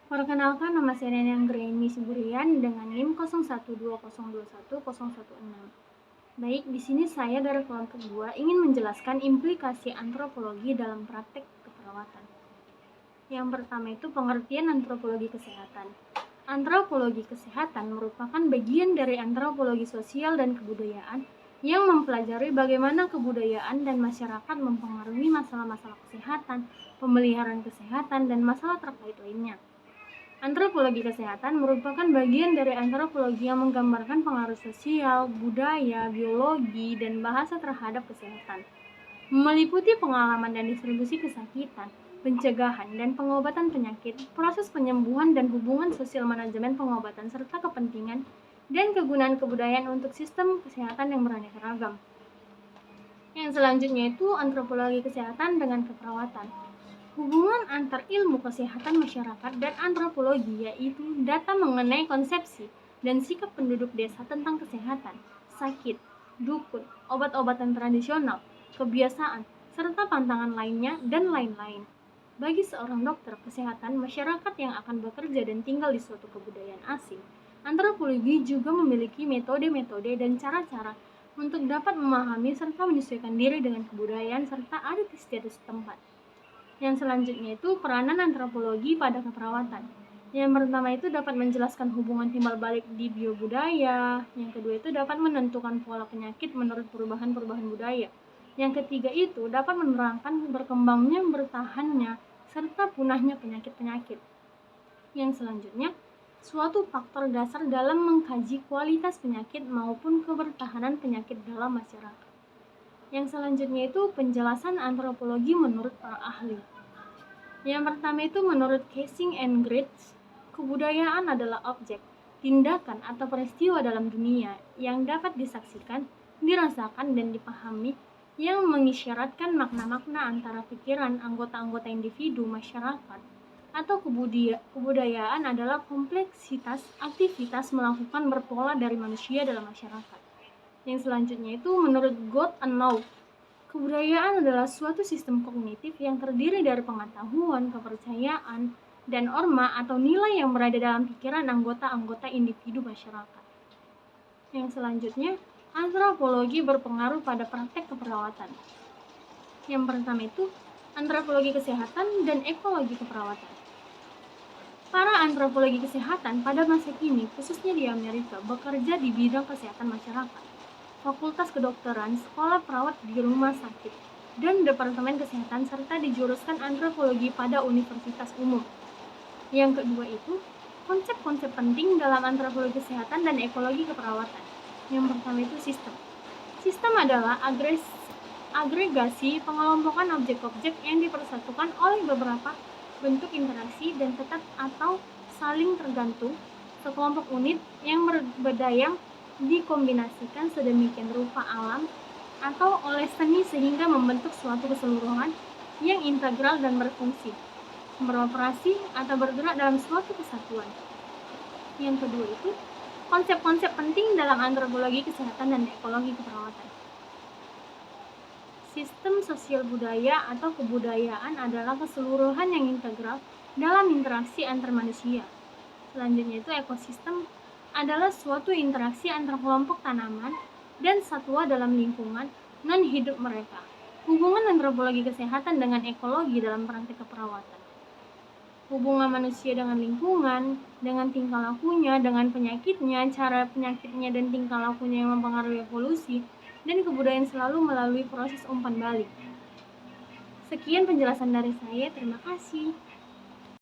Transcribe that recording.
Perkenalkan, nama saya Anggraini Siburian dengan NIM 0120210116. Baik, di sini saya dari kelompok 2 ingin menjelaskan implikasi antropologi dalam praktek keperawatan. Yang pertama itu pengertian antropologi kesehatan. Antropologi kesehatan merupakan bagian dari antropologi sosial dan kebudayaan yang mempelajari bagaimana kebudayaan dan masyarakat mempengaruhi masalah-masalah kesehatan, pemeliharaan kesehatan, dan masalah terkait lainnya. Antropologi kesehatan merupakan bagian dari antropologi yang menggambarkan pengaruh sosial, budaya, biologi, dan bahasa terhadap kesehatan. Meliputi pengalaman dan distribusi kesakitan, pencegahan dan pengobatan penyakit, proses penyembuhan dan hubungan sosial manajemen pengobatan, serta kepentingan dan kegunaan kebudayaan untuk sistem kesehatan yang beraneka ragam. Yang selanjutnya itu antropologi kesehatan dengan keperawatan. Hubungan antar ilmu kesehatan masyarakat dan antropologi yaitu data mengenai konsepsi dan sikap penduduk desa tentang kesehatan, sakit, dukun, obat-obatan tradisional, kebiasaan, serta pantangan lainnya dan lain-lain. Bagi seorang dokter kesehatan masyarakat yang akan bekerja dan tinggal di suatu kebudayaan asing, antropologi juga memiliki metode-metode dan cara-cara untuk dapat memahami serta menyesuaikan diri dengan kebudayaan serta adat istiadat setempat. Yang selanjutnya itu peranan antropologi pada keperawatan. Yang pertama itu dapat menjelaskan hubungan timbal balik di biobudaya. Yang kedua itu dapat menentukan pola penyakit menurut perubahan-perubahan budaya. Yang ketiga itu dapat menerangkan berkembangnya, bertahannya, serta punahnya penyakit-penyakit. Yang selanjutnya, suatu faktor dasar dalam mengkaji kualitas penyakit maupun kebertahanan penyakit dalam masyarakat. Yang selanjutnya itu penjelasan antropologi menurut para ahli. Yang pertama itu menurut Casing and Grits, kebudayaan adalah objek, tindakan atau peristiwa dalam dunia yang dapat disaksikan, dirasakan dan dipahami yang mengisyaratkan makna-makna antara pikiran anggota-anggota individu masyarakat atau kebudayaan adalah kompleksitas aktivitas melakukan berpola dari manusia dalam masyarakat. Yang selanjutnya itu menurut Goodenough, kebudayaan adalah suatu sistem kognitif yang terdiri dari pengetahuan, kepercayaan, dan norma atau nilai yang berada dalam pikiran anggota-anggota individu masyarakat. Yang selanjutnya, antropologi berpengaruh pada praktek keperawatan. Yang pertama itu antropologi kesehatan dan ekologi keperawatan. Para antropologi kesehatan pada masa kini, khususnya di Amerika, bekerja di bidang kesehatan masyarakat, fakultas kedokteran, sekolah perawat di rumah sakit, dan departemen kesehatan, serta dijuruskan antropologi pada universitas umum. Yang kedua itu, konsep-konsep penting dalam antropologi kesehatan dan ekologi keperawatan. Yang pertama itu sistem. Sistem adalah agregasi pengelompokan objek-objek yang dipersatukan oleh beberapa bentuk interaksi dan tetap atau saling tergantung sekelompok unit yang berbeda yang dikombinasikan sedemikian rupa alam atau oleh seni sehingga membentuk suatu keseluruhan yang integral dan berfungsi, beroperasi atau bergerak dalam suatu kesatuan. Yang kedua itu konsep-konsep penting dalam antropologi kesehatan dan ekologi keperawatan. Sistem sosial budaya atau kebudayaan adalah keseluruhan yang integral dalam interaksi antar manusia. Selanjutnya itu ekosistem adalah suatu interaksi antar kelompok tanaman dan satwa dalam lingkungan non-hidup mereka. Hubungan antropologi kesehatan dengan ekologi dalam praktik keperawatan. Hubungan manusia dengan lingkungan, dengan tingkah lakunya, dengan penyakitnya, cara penyakitnya dan tingkah lakunya yang mempengaruhi evolusi, dan kebudayaan selalu melalui proses umpan balik. Sekian penjelasan dari saya, terima kasih.